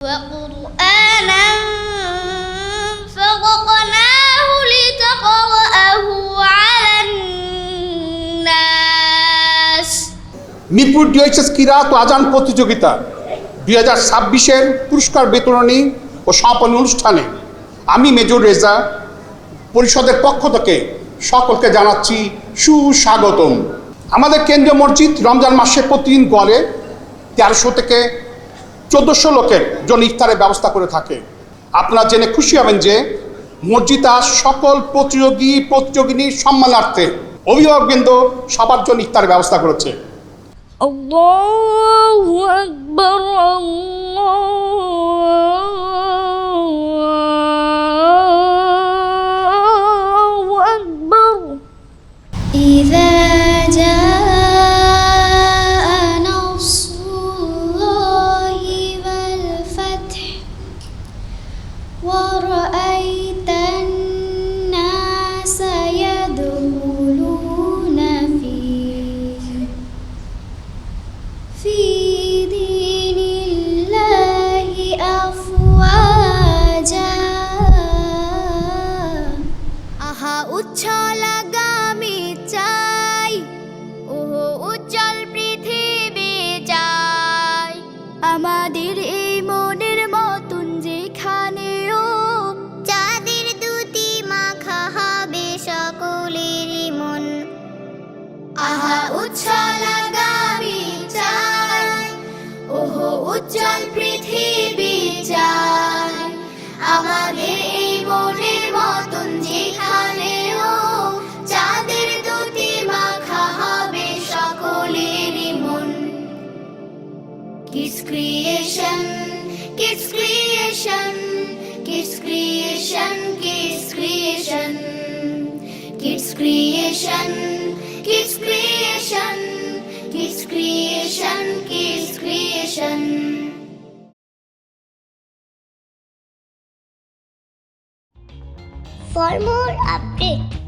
وقرآنا فرقناه لتقرأه على الناس Mirpur DOHS কিরাত ও আজান প্রতিযোগিতা 2026-এর পুরস্কার বিতরণী ও সমাপনী অনুষ্ঠানে আমি মেজর রেজা পরিষদের পক্ষ থেকে সকলকে জানাচ্ছি সুস্বাগতম। আমাদের কেন্দ্রীয় মসজিদ রমজান মাসে প্রতিদিন গড়ে 1300 থেকে 1400 লোকের জন্য ইফতারের ব্যবস্থা করে থাকে। আপনারা জেনে খুশি হবেন যে মসজিদ আজ সকল প্রতিযোগিনীর সম্মানার্থে অভিভাবকবৃন্দ সবার জন্য ইফতারের ব্যবস্থা করেছে। আল্লাহু আকবার আল্লাহু আকবার ইযা জাআ নাসরুল্লাহি ওয়াল ফাth ওয়া রাআইতান নাসা ইয়াদখুলুনা في دين الله أفواجا আহা উচ্ছল আগামী চাই ও উজ্জ্বল পৃথিবী চাই আমাদের এই মনের মতন যেখানেও চাঁদের দুটি মাখা হবে সকলেরই মন আহা উচ্ছল আগামী চাই ওহো উজ্জ্বল পৃথিবী চাই আমাদের এই মনের মতন যেখানেও চাঁদের দুটি মাখা হবে সকলেরই মন। Kids creation, kids creation, kids creation, kids creation, kids creation, kids creation, kids creation, kids creation. For more updates,